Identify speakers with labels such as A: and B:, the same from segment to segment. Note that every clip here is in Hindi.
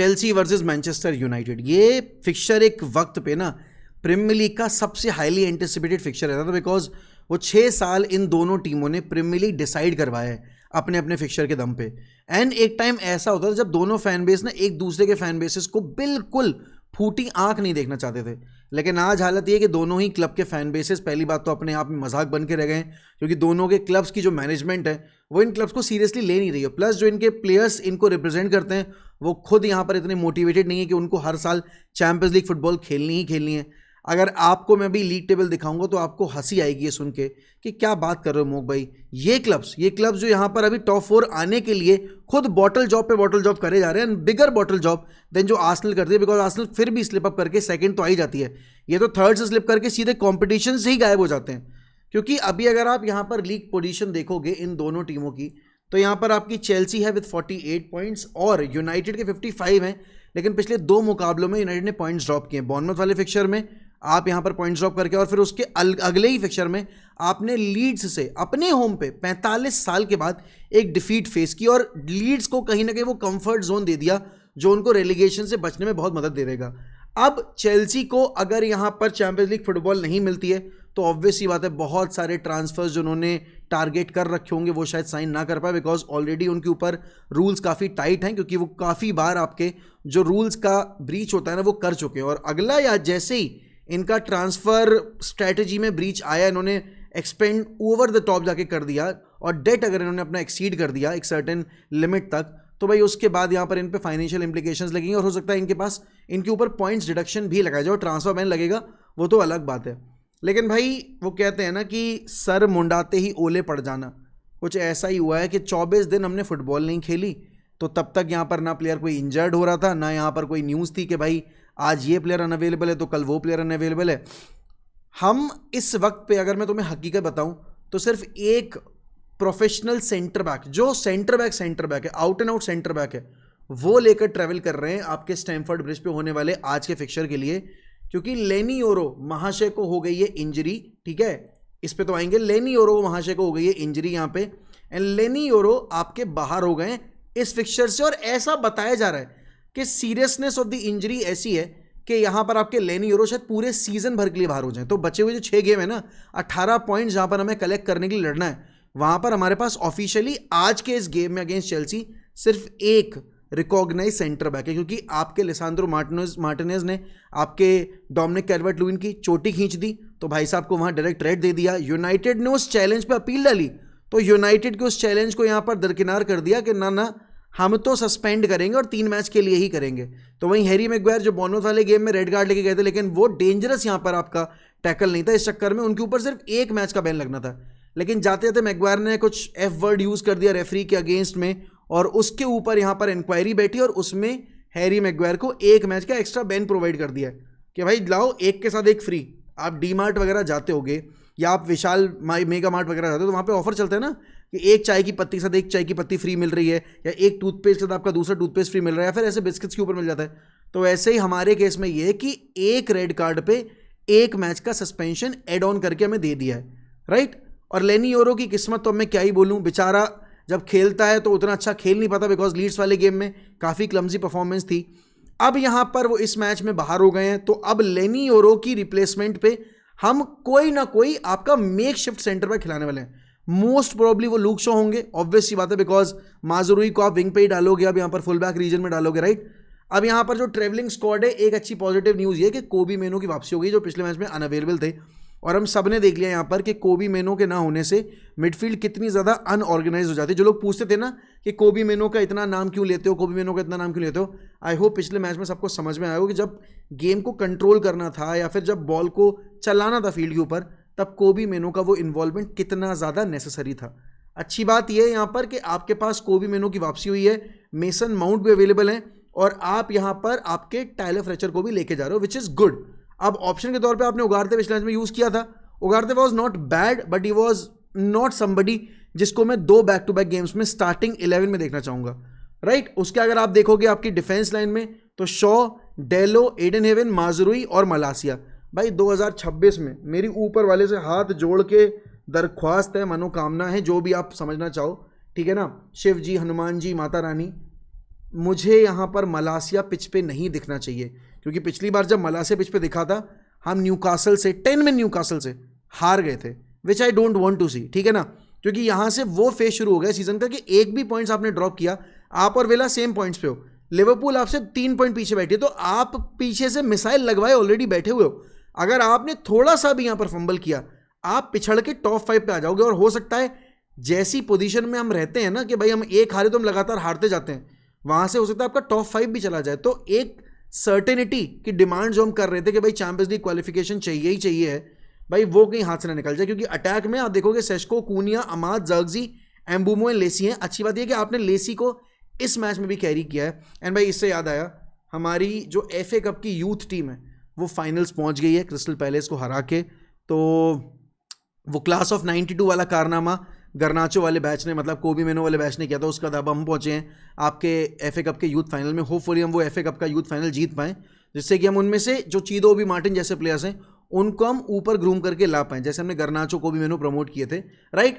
A: Chelsea versus Manchester United. ये फिक्चर एक वक्त पे ना प्रीमियर लीग का सबसे हाईली एंटिसिपेटेड फिक्चर रहता था, बिकॉज वो 6 साल इन दोनों टीमों ने प्रीमियर लीग डिसाइड करवाया है अपने अपने फिक्चर के दम पे। एंड एक टाइम ऐसा होता था जब दोनों फैन बेस ना एक दूसरे के फैन बेसेस को बिल्कुल फूटी आंख नहीं देखना चाहते थे। लेकिन आज हालत ये है कि दोनों ही क्लब के फैन बेसेस पहली बात तो अपने आप में मजाक बन के रह गए हैं, क्योंकि दोनों के क्लब्स की जो मैनेजमेंट है वो इन क्लब्स को सीरियसली ले नहीं रही है। प्लस जो इनके प्लेयर्स इनको रिप्रेजेंट करते हैं वो खुद यहाँ पर इतने मोटिवेटेड नहीं है कि उनको हर साल चैंपियंस लीग फुटबॉल खेलनी ही खेलनी है। अगर आपको मैं भी लीग टेबल दिखाऊंगा तो आपको हंसी आएगी ये सुन के कि क्या बात कर रहे हो मोक भाई। ये क्लब्स जो यहाँ पर अभी टॉप 4 आने के लिए खुद बॉटल जॉब पे बॉटल जॉब करे जा रहे हैं, बिगर बॉटल जॉब देन जो आर्सेनल करती है, बिकॉज आर्सेनल फिर भी स्लिप अप करके सेकंड तो आ ही जाती है, ये तो थर्ड से स्लिप करके सीधे कॉम्पिटिशन से ही गायब हो जाते हैं। क्योंकि अभी अगर आप यहाँ पर लीग पोजीशन देखोगे इन दोनों टीमों की तो यहाँ पर आपकी चेल्सी है विद 48 पॉइंट्स और यूनाइटेड के 55 हैं। लेकिन पिछले 2 मुकाबलों में यूनाइटेड ने पॉइंट्स ड्रॉप किए। बॉर्नमथ वाले फिक्चर में आप यहाँ पर पॉइंट्स ड्रॉप करके और फिर उसके अगले ही फिक्चर में आपने लीड्स से अपने होम पे 45 साल के बाद एक डिफीट फेस की और लीड्स को कहीं ना कहीं वो कंफर्ट जोन दे दिया जो उनको रेलीगेशन से बचने में बहुत मदद दे देगा। अब चेल्सी को अगर यहाँ पर चैंपियंस लीग फुटबॉल नहीं मिलती है तो ऑब्वियस ही बात है बहुत सारे ट्रांसफर्स जो उन्होंने टारगेट कर रखे होंगे वो शायद साइन ना कर पाए, बिकॉज ऑलरेडी उनके ऊपर रूल्स काफ़ी टाइट हैं, क्योंकि वो काफ़ी बार आपके जो रूल्स का ब्रीच होता है ना वो कर चुके हैं। और अगला या जैसे ही इनका ट्रांसफर स्ट्रैटेजी में ब्रीच आया, इन्होंने एक्सपेंड ओवर द टॉप जाके कर दिया और डेट अगर इन्होंने अपना एक्सीड कर दिया एक सर्टेन लिमिट तक, तो भाई उसके बाद यहाँ पर इन पे फाइनेंशियल इंप्लीकेशंस लगेंगे और हो सकता है इनके पास इनके ऊपर पॉइंट्स डिडक्शन भी लगाया जाए और ट्रांसफर बैन लगेगा, वो तो अलग बात है। लेकिन भाई वो कहते हैं ना कि सर मुंडाते ही ओले पड़ जाना, कुछ ऐसा ही हुआ है कि 24 दिन हमने फुटबॉल नहीं खेली, तो तब तक यहाँ पर ना प्लेयर कोई इंजर्ड हो रहा था, ना यहाँ पर कोई न्यूज़ थी कि भाई आज ये प्लेयर अनअवेलेबल है तो कल वो प्लेयर अनअवेलेबल है। हम इस वक्त पे अगर मैं तुम्हें हकीकत बताऊं तो सिर्फ एक प्रोफेशनल सेंटर बैक, जो सेंटर बैक है, out and out centre back है, वो लेकर ट्रैवल कर रहे हैं आपके स्टैमफोर्ड ब्रिज पे होने वाले आज के फिक्चर के लिए, क्योंकि लेनी योरो महाशय को हो गई है इंजरी। ठीक है, इस पे तो आएंगे। लेनी योरो महाशय को हो गई है इंजरी यहाँ पे, एंड लेनी योरो आपके बाहर हो गए इस फिक्चर से। और ऐसा बताया जा रहा है कि सीरियसनेस ऑफ द इंजरी ऐसी है कि यहाँ पर आपके लेनी योरो शायद पूरे सीजन भर के लिए बाहर हो जाए। तो बचे हुए जो 6 गेम है ना, 18 पॉइंट्स जहाँ पर हमें कलेक्ट करने के लिए लड़ना है, वहाँ पर हमारे पास ऑफिशियली आज के इस गेम में अगेंस्ट चेल्सी सिर्फ एक रिकॉग्नाइज सेंटर बैक है, क्योंकि आपके लिसांद्रो मार्टिनेज ने आपके डोमिनिक कैल्वर्ट-लुइन की चोटी खींच दी, तो भाई साहब को वहाँ डायरेक्ट रेड दे दिया। यूनाइटेड ने उस चैलेंज पे अपील डाली, तो यूनाइटेड के उस चैलेंज को यहाँ पर दरकिनार कर दिया कि ना हम तो सस्पेंड करेंगे और 3 मैच के लिए ही करेंगे। तो वहीं हैरी मैग्वायर जो बॉर्नमथ वाले गेम में रेड कार्ड लेके गए थे, लेकिन वो डेंजरस यहाँ पर आपका टैकल नहीं था, इस चक्कर में उनके ऊपर सिर्फ 1 मैच का बैन लगना था। लेकिन जाते जाते मैग्वायर ने कुछ एफ वर्ड यूज़ कर दिया रेफरी के अगेंस्ट में, और उसके ऊपर यहाँ पर इंक्वायरी बैठी और उसमें हैरी मैग्वायर को 1 मैच का एक्स्ट्रा बैन प्रोवाइड कर दिया कि भाई लाओ एक के साथ एक फ्री। आप डी मार्ट वगैरह जाते होगे या आप विशाल मेगा मार्ट वगैरह जाते हो तो वहाँ पे ऑफर चलता है ना कि एक चाय की पत्ती के साथ एक चाय की पत्ती फ्री मिल रही है, या एक टूथपेस्ट के साथ आपका दूसरा टूथपेस्ट फ्री मिल रहा है, या फिर ऐसे बिस्किट्स के ऊपर मिल जाता है। तो ऐसे ही हमारे केस में ये है कि एक रेड कार्ड पे 1 मैच का सस्पेंशन एड ऑन करके हमें दे दिया है, राइट। और लेनी योरो की किस्मत तो मैं क्या ही बोलूँ, बेचारा जब खेलता है तो उतना अच्छा खेल नहीं पाता, बिकॉज लीड्स वाले गेम में काफ़ी क्लमजी परफॉर्मेंस थी। अब यहाँ पर वो इस मैच में बाहर हो गए हैं, तो अब लेनी योरो की रिप्लेसमेंट पे हम कोई ना कोई आपका मेक शिफ्ट सेंटर बैक खिलाने वाले हैं। मोस्ट प्रोबेबली वो लूक शो होंगे, ऑब्वियस सी बात है, बिकॉज माजुरुई को आप विंग पे ही डालोगे, अब यहाँ पर फुल बैक रीजन में डालोगे, राइट। अब यहाँ पर जो ट्रेवलिंग स्क्वाड है, एक अच्छी पॉजिटिव न्यूज़ ये कि कोबी मेनो की वापसी हो गई, जो पिछले मैच में अनअवेलेबल थे। और हम सब ने देख लिया यहाँ पर कि कोबी मेनो के ना होने से मिडफील्ड कितनी ज़्यादा अनऑर्गेनाइज हो जाती है। जो लोग पूछते थे ना कि कोबी मेनो का इतना नाम क्यों लेते हो, कोबी मेनो का इतना नाम क्यों लेते हो, आई होप पिछले मैच में सबको समझ में आया हो कि जब गेम को कंट्रोल करना था या फिर जब बॉल को चलाना था फील्ड के ऊपर, तब कोबी मेनो का वो इन्वॉल्वमेंट कितना ज़्यादा नेसेसरी था। अच्छी बात यह है यहाँ पर कि आपके पास कोबी मेनो की वापसी हुई है, मेसन माउंट भी अवेलेबल हैं, और आप यहाँ पर आपके टाइलर फ्लेचर को भी लेके जा रहे हो, विच इज़ गुड। अब ऑप्शन के तौर पे आपने उगारते पिछले मैच में यूज़ किया था। Ugarte was not bad, but he was not somebody जिसको मैं 2 बैक टू बैक गेम्स में स्टार्टिंग 11 में देखना चाहूँगा, राइट। उसके अगर आप देखोगे आपकी डिफेंस लाइन में तो शॉ, डेलो, एडन हेवन, माजुरुई और मलासिया। भाई 2026 में मेरी ऊपर वाले से हाथ जोड़ के दरख्वास्त है, मनोकामना है, जो भी आप समझना चाहो, ठीक है ना, शिव जी, हनुमान जी, माता रानी, मुझे यहाँ पर मलासिया पिच पे नहीं दिखना चाहिए, क्योंकि पिछली बार जब मलासिया पिच पे दिखा था हम न्यूकासल से 10 में न्यूकासल से हार गए थे, विच आई डोंट वांट टू सी, ठीक है ना। क्योंकि यहाँ से वो फेज शुरू हो गया सीजन का कि एक भी पॉइंट्स आपने ड्रॉप किया, आप और विला सेम पॉइंट्स पे हो, लिवरपूल आपसे 3 पॉइंट पीछे बैठी है, तो आप पीछे से मिसाइल लगवाए ऑलरेडी बैठे हुए हो। अगर आपने थोड़ा सा भी यहाँ पर फंबल किया, आप पिछड़ के टॉप 5 पे आ जाओगे। और हो सकता है जैसी पोजीशन में हम रहते हैं ना कि भाई हम एक हारे तो हम लगातार हारते जाते हैं, वहां से हो सकता है आपका टॉप 5 भी चला जाए। तो एक सर्टेनिटी की डिमांड जो हम कर रहे थे कि भाई चैंपियंस लीग क्वालिफिकेशन चाहिए ही चाहिए है, भाई वो कहीं हाथ से ना निकल जाए। क्योंकि अटैक में आप देखोगे सेस्को, कूनिया, अमाद, जर्गजी, एम्बुमो, लेसी हैं। अच्छी बात यह कि आपने लेसी को इस मैच में भी कैरी किया है। एंड भाई इससे याद आया, हमारी जो FA कप की यूथ टीम है वो फाइनल्स पहुंच गई है क्रिस्टल पैलेस को हरा के। तो वो क्लास ऑफ 92 वाला कारनामा गर्नाचो वाले बैच ने, मतलब कोबी मेनो वाले बैच ने किया था, उसका अब हम पहुंचे हैं आपके FA कप के यूथ फाइनल में। होपफुली हम वो FA कप का यूथ फाइनल जीत पाएँ, जिससे कि हम उनमें से जो चीदो ओबी मार्टिन जैसे प्लेयर्स हैं उनको हम ऊपर ग्रूम करके ला पाएँ, जैसे हमने गर्नाचो कोबी मेनो प्रमोट किए थे, राइट।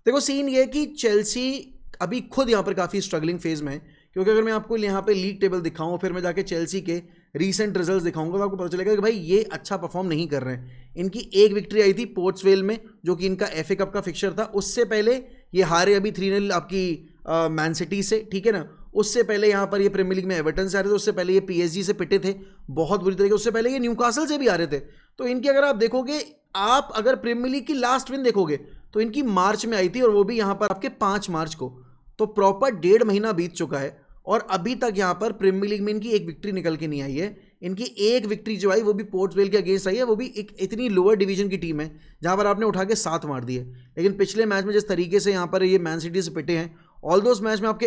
A: देखो सीन ये है कि चेल्सी अभी खुद यहाँ पर काफ़ी स्ट्रगलिंग फेज में है। क्योंकि अगर मैं आपको यहाँ पे लीग टेबल दिखाऊं, फिर मैं जाके चेल्सी के रीसेंट रिजल्ट्स दिखाऊंगा, तो आपको पता चलेगा कि भाई ये अच्छा परफॉर्म नहीं कर रहे हैं। इनकी एक विक्ट्री आई थी पोर्ट्सवेल में, जो कि इनका FA कप का फिक्सर था। उससे पहले ये हारे अभी 3-0 आपकी मैन सिटी से, ठीक है ना। उससे पहले यहाँ पर ये प्रीमियर लीग में एवर्टन से आ रहे थे, उससे पहले ये PSG से पिटे थे बहुत बुरी तरीके, उससे पहले ये न्यूकासल से भी आ रहे थे। तो इनकी अगर आप देखोगे, आप अगर प्रीमियर लीग की लास्ट विन देखोगे तो इनकी मार्च में आई थी, और वो भी यहाँ पर आपके 5 मार्च को। तो प्रॉपर 1.5 महीना बीत चुका है और अभी तक यहाँ पर प्रीमियर लीग में इनकी एक विक्ट्री निकल के नहीं आई है। इनकी एक विक्ट्री जो आई वो भी पोर्ट्सवेल के अगेंस्ट आई है, वो भी एक इतनी लोअर डिवीजन की टीम है जहाँ पर आपने उठा के 7 मार दिए। लेकिन पिछले मैच में जिस तरीके से यहाँ पर ये मैन सिटी से पिटे हैं, ऑल दोस मैच में आपके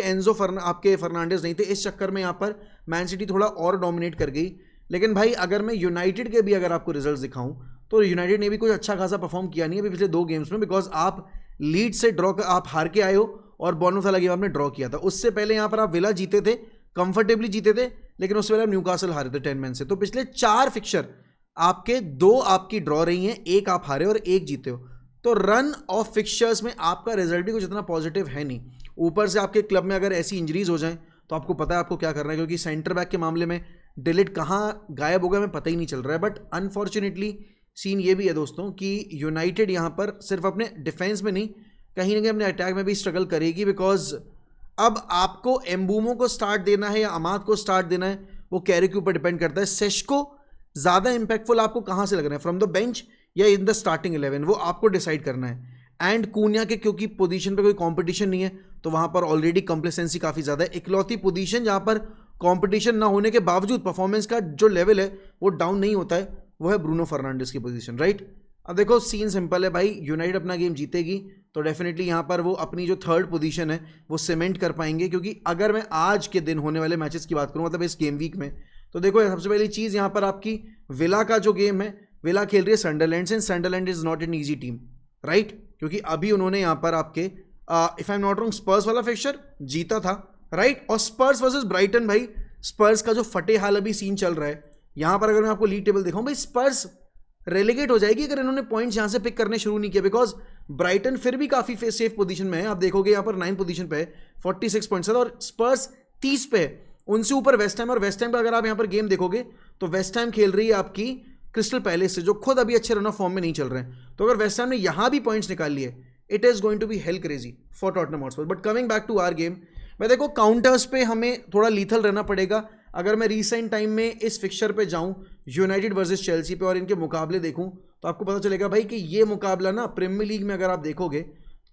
A: आपके फर्नांडिस नहीं थे, इस चक्कर में यहाँ पर मैन सिटी थोड़ा और डोमिनेट कर गई। लेकिन भाई अगर मैं यूनाइटेड के भी अगर आपको रिजल्ट दिखाऊं, तो यूनाइटेड ने भी कुछ अच्छा खासा परफॉर्म किया नहीं है अभी पिछले 2 गेम्स में, बिकॉज आप लीड से आप हार के आए हो और बोर्नमouth वाला गेम आपने ड्रॉ किया था। उससे पहले यहाँ पर आप विला जीते थे, कंफर्टेबली जीते थे, लेकिन उससे पहले आप न्यूकासल हारे थे 10 मैन से। तो पिछले 4 फिक्चर आपके 2 आपकी ड्रॉ रही हैं, 1 आप हारे और 1 जीते हो। तो रन ऑफ फिक्चर्स में आपका रिजल्ट भी कुछ इतना पॉजिटिव है नहीं। ऊपर से आपके क्लब में अगर ऐसी इंजरीज हो जाएं तो आपको पता है आपको क्या करना है, क्योंकि सेंटर बैक के मामले में डिलीट कहाँ गायब हो गया हमें पता ही नहीं चल रहा है। बट अनफॉर्चुनेटली सीन ये भी है दोस्तों कि यूनाइटेड यहाँ पर सिर्फ अपने डिफेंस में नहीं, कहीं ना कहीं अपने अटैक में भी स्ट्रगल करेगी। बिकॉज अब आपको एम्बूमो को स्टार्ट देना है या अमाद को स्टार्ट देना है, वो कैरी के ऊपर डिपेंड करता है। सेस्को ज़्यादा इंपैक्टफुल आपको कहाँ से लग रहा है, फ्रॉम द बेंच या इन द स्टार्टिंग 11, वो आपको डिसाइड करना है। एंड कूनिया के क्योंकि पोजीशन पे कोई कंपटीशन नहीं है, तो वहाँ पर ऑलरेडी कंप्लेसेंसी काफ़ी ज़्यादा है। इकलौती पोजीशन जहाँ पर कंपटीशन ना होने के बावजूद परफॉर्मेंस का जो लेवल है वो डाउन नहीं होता है, वो है ब्रूनो फर्नांडिस की पोजीशन, राइट। अब देखो सीन सिंपल है भाई, यूनाइटेड अपना गेम जीतेगी तो डेफिनेटली यहाँ पर वो अपनी जो 3rd पोजीशन है वो सीमेंट कर पाएंगे। क्योंकि अगर मैं आज के दिन होने वाले मैचेस की बात करूँ, मतलब इस गेम वीक में, तो देखो सबसे पहली चीज़ यहाँ पर आपकी विला का जो गेम है, विला खेल रही है सनडरलैंड से। Sunderland is not an easy team, right, क्योंकि अभी उन्होंने यहाँ पर आपके if I am not wrong Spurs वाला फिक्चर जीता था, राइट। और स्पर्स वर्सेस ब्राइटन, भाई स्पर्स का जो फटे हाल अभी सीन चल रहा है यहाँ पर, अगर मैं आपको लीग टेबल दिखाऊं, भाई स्पर्स रेलीगेट हो जाएगी अगर इन्होंने पॉइंट्स यहाँ से पिक करने शुरू नहीं किया। बिकॉज ब्राइटन फिर भी काफ़ी सेफ पोजीशन में है, आप देखोगे यहाँ पर 9 पोजीशन पे है 46 पॉइंट्स, और स्पर्स 30 पे है, उनसे ऊपर वेस्ट हैम। और वेस्ट हैम का अगर आप यहाँ पर गेम देखोगे तो वेस्ट हैम खेल रही है आपकी क्रिस्टल पैलेस से, जो खुद अभी अच्छे रन ऑफ फॉर्म में नहीं चल रहे हैं। तो अगर वेस्ट हैम ने यहाँ भी पॉइंट्स निकाल लिए, it is going to be hell crazy for Tottenham Hotspur. But coming back to our game, मैं देखो काउंटर्स पे हमें थोड़ा लीथल रहना पड़ेगा। अगर मैं रीसेंट टाइम में इस फिक्चर पे जाऊं यूनाइटेड वर्सेस चेल्सी पे और इनके मुकाबले देखूं, तो आपको पता चलेगा भाई कि ये मुकाबला ना प्रीमियर लीग में अगर आप देखोगे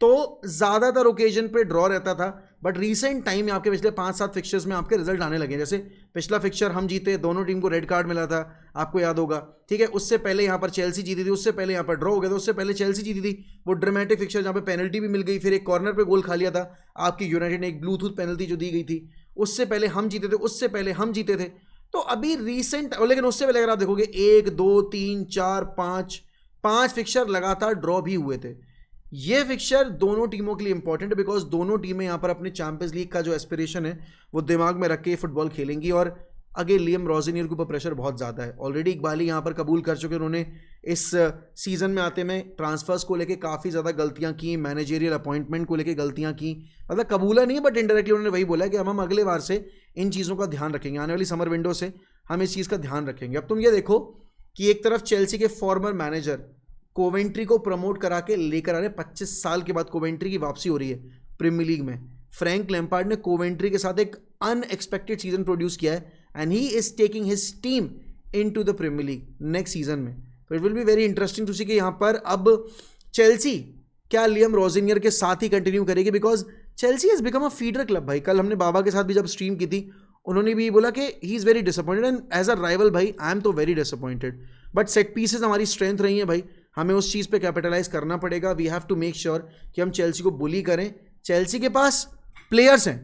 A: तो ज़्यादातर ओकेजन पे ड्रॉ रहता था। बट रीसेंट टाइम में आपके पिछले 5-7 फिक्चर्स में आपके रिजल्ट आने लगे। जैसे पिछला फिक्चर हम जीते, दोनों टीम को रेड कार्ड मिला था, आपको याद होगा, ठीक है। उससे पहले यहाँ पर चेल्सी जीती थी, उससे पहले यहाँ पर ड्रॉ हो गया था, उससे पहले चेल्सी जीती थी, वो ड्रामेटिक फिक्चर जहाँ पे पेनल्टी भी मिल गई, फिर एक कॉर्नर पे गोल खा लिया था आपकी यूनाइटेड ने, एक ब्लूटूथ पेनल्टी जो दी गई थी, उससे पहले हम जीते थे, उससे पहले हम जीते थे। तो अभी रीसेंट, लेकिन उससे पहले अगर आप देखोगे 1 2 3 4 5 फिक्चर लगातार ड्रॉ भी हुए थे। ये फिक्चर दोनों टीमों के लिए इंपॉर्टेंट है, बिकॉज दोनों टीमें यहाँ पर अपने चैंपियंस लीग का जो एस्पिरेशन है वो दिमाग में रख के फुटबॉल खेलेंगी। और अगे लियम रोजनियर के ऊपर प्रेशर बहुत ज़्यादा है। ऑलरेडी इकबाली यहाँ पर कबूल कर चुके, उन्होंने इस सीज़न में आते में ट्रांसफर्स को लेके काफ़ी ज़्यादा गलतियाँ की, मैनेजरियल अपॉइंटमेंट को लेके गलतियाँ की, मतलब कबूला नहीं है बट इनडायरेक्टली उन्होंने वही बोला कि हम अगले बार से इन चीज़ों का ध्यान रखेंगे। आने वाली समर विंडो से हम इस चीज़ का ध्यान रखेंगे। अब तुम ये देखो कि एक तरफ चेल्सी के फॉर्मर मैनेजर कोवेंट्री को प्रमोट करा के लेकर आ रहे, 25 साल के बाद कोवेंट्री की वापसी हो रही है प्रीमियर लीग में। फ्रैंक लैम्पार्ड ने कोवेंट्री के साथ एक अनएक्सपेक्टेड सीजन प्रोड्यूस किया है and he is taking his team into the premiere League next season में। तो it will be very interesting to see कि यहाँ पर अब चेल्सी क्या लियम रोजिनियर के साथ ही कंटिन्यू करेगी, because Chelsea has become a feeder club भाई। कल हमने बाबा के साथ भी जब स्ट्रीम की थी, उन्होंने भी बोला कि he is very disappointed and as a rival भाई आई एम तो very disappointed. But set pieces हमारी स्ट्रेंथ रही है भाई, हमें उस चीज़ पे कैपिटलाइज करना पड़ेगा। We have to make sure कि हम चेल्सी को बुली करें। चेल्सी के पास प्लेयर्स हैं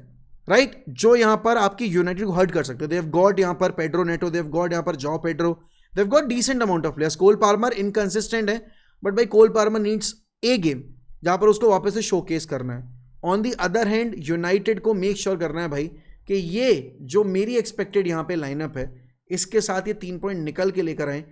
A: राइट, जो यहाँ पर आपकी यूनाइटेड को हर्ट कर सकते हैं। दे हैव गॉट यहाँ पर Pedro Neto, they have got यहाँ पर Joao Pedro, they have got decent amount of players. Cole Palmer inconsistent है, बट भाई Cole Palmer needs a game जहाँ पर उसको वापस से शोकेस करना है। On the other hand United को मेक श्योर करना है भाई कि ये जो मेरी एक्सपेक्टेड यहाँ पे लाइनअप है, इसके साथ ये 3 पॉइंट निकल के लेकर आए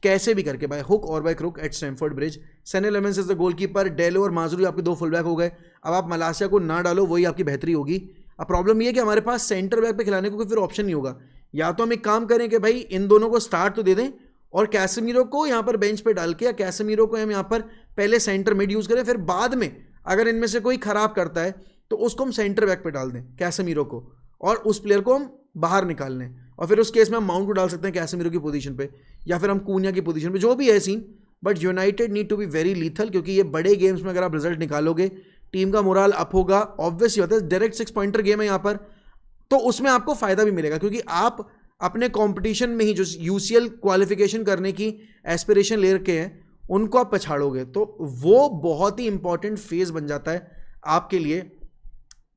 A: कैसे भी करके, बाय हुक और by crook at Stamford Bridge. Senne Lammens is the goalkeeper, Dalot और माजुरी आपके 2 फुल बैक हो गए। अब आप मलासिया को ना डालो, वही आपकी बेहतरी होगी। अब प्रॉब्लम ये है कि हमारे पास सेंटर बैक पे खिलाने को कोई फिर ऑप्शन नहीं होगा। या तो हम एक काम करें कि भाई इन दोनों को स्टार्ट तो दे दें और कैसेमीरो को यहाँ पर बेंच पे डाल के, या कैसेमीरो को हम यहाँ पर पहले सेंटर मिड यूज़ करें, फिर बाद में अगर इनमें से कोई खराब करता है तो उसको हम सेंटर बैक पे डाल दें कैसेमीरो को, और उस प्लेयर को हम बाहर निकाल लें। और फिर उस केस में हम माउंट को डाल सकते हैं कैसेमीरो की पोजीशन पे, या फिर हम कूनिया की पोजीशन पे, जो भी है scene. But United need to be very lethal, क्योंकि ये बड़े गेम्स में अगर आप रिजल्ट निकालोगे टीम का मोराल अप होगा। ऑब्वियस ही होता है, डायरेक्ट 6 पॉइंटर गेम है यहाँ पर, तो उसमें आपको फायदा भी मिलेगा, क्योंकि आप अपने कंपटीशन में ही जो यूसीएल क्वालिफिकेशन करने की एस्पिरेशन ले रखे हैं उनको आप पछाड़ोगे, तो वो बहुत ही इंपॉर्टेंट फेज बन जाता है आपके लिए।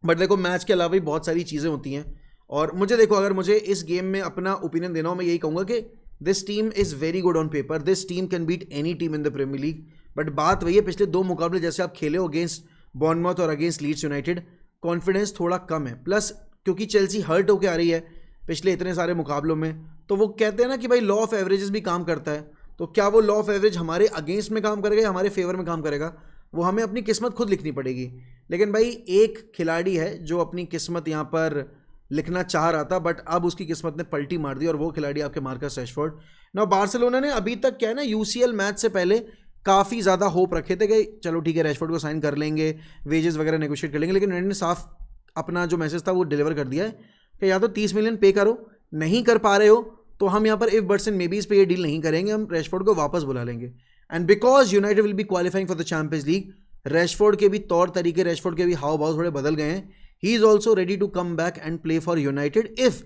A: बट देखो मैच के अलावा भी बहुत सारी चीज़ें होती हैं, और मुझे देखो अगर मुझे इस गेम में अपना ओपिनियन देना हो, मैं यही कहूँगा कि this team is very good on paper, this team can beat any team in the premiere league. But बात वही है, पिछले 2 मुकाबले जैसे आप खेले हो अगेंस्ट बॉर्नमथ और अगेंस्ट लीड्स यूनाइटेड, कॉन्फिडेंस थोड़ा कम है। प्लस क्योंकि चेल्सी हर्ट होकर आ रही है पिछले इतने सारे मुकाबलों में, तो वो कहते हैं ना कि भाई लॉ ऑफ एवरेजेस भी काम करता है। तो क्या वो लॉ ऑफ एवरेज हमारे अगेंस्ट में काम करेगा या हमारे फेवर में काम करेगा, वो हमें अपनी किस्मत खुद लिखनी पड़ेगी। लेकिन भाई एक खिलाड़ी है जो अपनी किस्मत यहाँ पर लिखना चाह रहा था, बट अब उसकी किस्मत ने पलटी मार दी, और वो खिलाड़ी आपके मार्कस रैशफोर्ड। ना बार्सिलोना ने अभी तक क्या है ना, यूसीएल मैच से पहले काफ़ी ज़्यादा होप रखे थे कि चलो ठीक है रैशफोर्ड को साइन कर लेंगे, वेजेस वगैरह नेगोशिएट कर लेंगे, लेकिन उन्होंने साफ अपना जो मैसेज था वो डिलीवर कर दिया है कि या तो 30 मिलियन पे करो, नहीं कर पा रहे हो तो हम यहाँ पर इफ बट्स एंड मेबीज पे ये डील नहीं करेंगे, हम रैशफोर्ड को वापस बुला लेंगे। And because United will be qualifying for the champions league, Rashford के भी तौर तरीके, रैशफोर्ड के भी हाव भाव थोड़े बदल गए हैं। He is also ready to come back and play for United if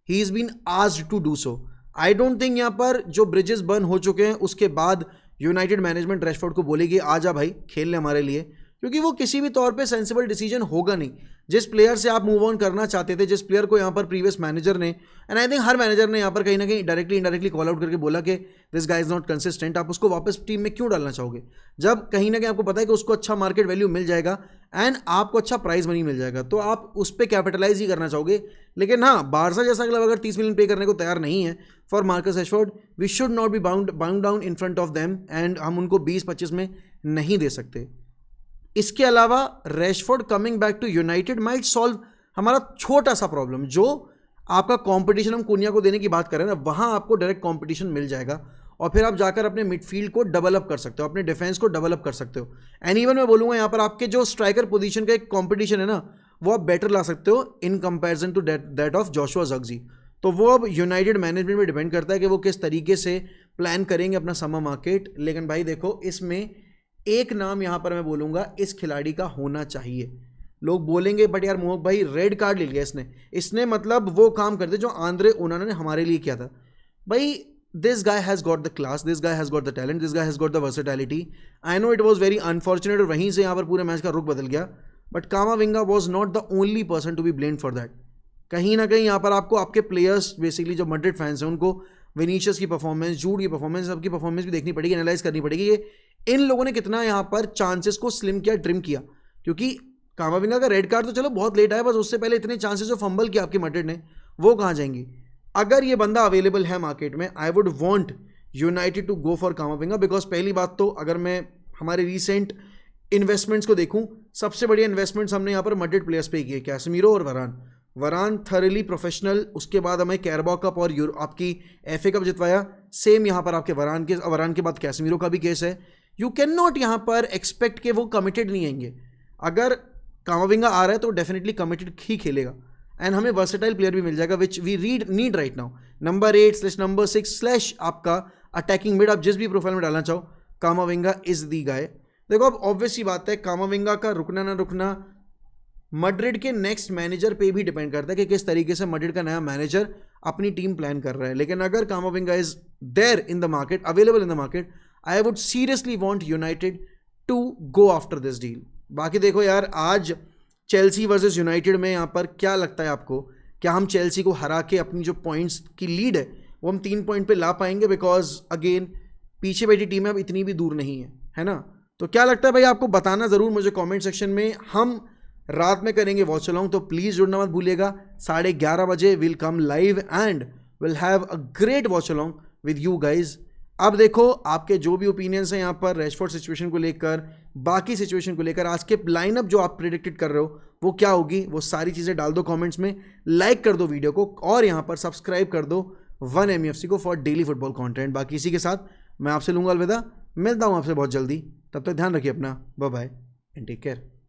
A: he is been asked to do so. I don't think यहाँ पर जो ब्रिजेस बर्न हो चुके हैं उसके बाद यूनाइटेड मैनेजमेंट रैशफोर्ड को बोलेगी आ जा भाई खेल ले हमारे लिए, क्योंकि वो किसी भी तौर पे सेंसिबल डिसीजन होगा नहीं। जिस प्लेयर से आप मूव ऑन करना चाहते थे, जिस प्लेयर को यहाँ पर प्रीवियस मैनेजर ने, and I think her manager ने यहाँ पर कहीं ना कहीं डायरेक्टली इनडायरेक्टली कॉल आउट करके बोला कि this guy is not consistent, आप उसको वापस टीम में क्यों डालना चाहोगे जब कहीं ना कहीं आपको पता है कि उसको अच्छा मार्केट वैल्यू मिल जाएगा एंड आपको अच्छा प्राइस मनी मिल जाएगा, तो आप उस पर कैपिटलाइज ही करना चाहोगे। लेकिन हाँ, बारसा जैसा क्लब अगर 30 मिलियन पे करने को तैयार नहीं है for Marcus Rashford, we should not be bound down in front of them, and हम उनको 20-25 में नहीं दे सकते। इसके अलावा Rashford coming back to United might solve हमारा छोटा सा प्रॉब्लम, जो आपका कंपटीशन हम कुनिया को देने की बात कर रहे हैं ना, वहाँ आपको डायरेक्ट कंपटीशन मिल जाएगा, और फिर आप जाकर अपने मिडफील्ड को डेवलप कर सकते हो, अपने डिफेंस को डेवलप कर सकते हो। एंड इवन मैं बोलूँगा यहाँ पर आपके जो स्ट्राइकर पोजीशन का एक कंपटीशन है ना, वो आप बेटर ला सकते हो in comparison to that of Joshua Zirkzee. तो वो अब यूनाइटेड मैनेजमेंट में डिपेंड करता है कि वो किस तरीके से प्लान करेंगे अपना समर मार्केट। लेकिन भाई देखो, इसमें एक नाम यहाँ पर मैं बोलूँगा इस खिलाड़ी का होना चाहिए। लोग बोलेंगे बट यार मोहक भाई रेड कार्ड ले लिया इसने मतलब वो काम करते जो आंद्रे ओनाना ने हमारे लिए किया था। भाई this guy has got the class, this guy has got the talent, this guy has got the versatility. I know it was very unfortunate, और वहीं से यहाँ पर पूरे मैच का रुख बदल गया, but Camavinga was not the only person to be blamed for that. कहीं ना कहीं यहाँ पर आपको आपके प्लेयर्स, बेसिकली जो मैड्रिड फैंस हैं, उनको विनीशियस की परफॉर्मेंस, जूड की परफॉर्मेंस, सबकी परफॉर्मेंस भी देखनी पड़ेगी, एनालाइज करनी पड़ेगी कि इन लोगों ने कितना यहाँ पर चांसेस को स्लिम किया, ट्रिम किया। क्योंकि कामाविंगा का रेड कार्ड तो चलो बहुत लेट आया, बस उससे पहले इतने चांसेस जो फंबल किया आपकी मैड्रिड ने, वो कहाँ जाएंगी। अगर ये बंदा अवेलेबल है मार्केट में, I would want United to go for Camavinga, because पहली बात तो अगर मैं हमारे रिसेंट इन्वेस्टमेंट्स को देखूं, सबसे बढ़िया इन्वेस्टमेंट्स हमने यहाँ पर मैड्रिड प्लेयर्स पे किए, कैसेमीरो और वरान। वरान थरली प्रोफेशनल, उसके बाद हमें कैरबा कप और आपकी FA कप जितवाया। सेम यहाँ पर आपके वरान के बाद कैसमीरो का भी केस है। यू कैन नॉट यहाँ पर एक्सपेक्ट कि वो कमिटेड नहीं आएंगे। अगर कामाविंगा आ रहा है तो डेफिनेटली कमिटेड ही खेलेगा एंड हमें वर्सेटाइल प्लेयर भी मिल जाएगा which we need right now. Number 8/नंबर 6/ आपका अटैकिंग मिड, आप जिस भी प्रोफाइल में डालना चाहो, कामाविंगा इज दी गाय। देखो अब ऑब्वियस सी बात है, कामाविंगा का रुकना ना रुकना मैड्रिड के नेक्स्ट मैनेजर पे भी डिपेंड करता है कि किस तरीके से मैड्रिड का नया मैनेजर अपनी टीम प्लान कर रहा है। लेकिन अगर Camavinga is there in the market, available in the market, I would seriously want United to go after this deal. बाकी देखो यार, आज चेल्सी वर्सेस यूनाइटेड में यहाँ पर क्या लगता है आपको, क्या हम चेल्सी को हरा के अपनी जो पॉइंट्स की लीड है वो हम 3 पॉइंट पे ला पाएंगे? बिकॉज अगेन पीछे बैठी टीम है, अब इतनी भी दूर नहीं है ना? तो क्या लगता है भाई आपको, बताना ज़रूर मुझे कमेंट सेक्शन में। हम रात में करेंगे वॉच अलॉन्ग, तो प्लीज़ जुड़ना मत भूलिएगा। 11:30 बजे will come live and will have a great watch along with you guys. अब देखो आपके जो भी ओपिनियंस हैं यहाँ पर रैशफोर्ड सिचुएशन को लेकर, बाकी सिचुएशन को लेकर, आज के लाइनअप जो आप प्रेडिक्टेड कर रहे हो वो क्या होगी, वो सारी चीज़ें डाल दो कमेंट्स में, लाइक कर दो वीडियो को और यहाँ पर सब्सक्राइब कर दो 1MUFC को फॉर डेली फुटबॉल कंटेंट। बाकी इसी के साथ मैं आपसे लूँगा अलविदा, मिलता हूँ आपसे बहुत जल्दी, तब तक ध्यान रखिए अपना, bye bye and take care.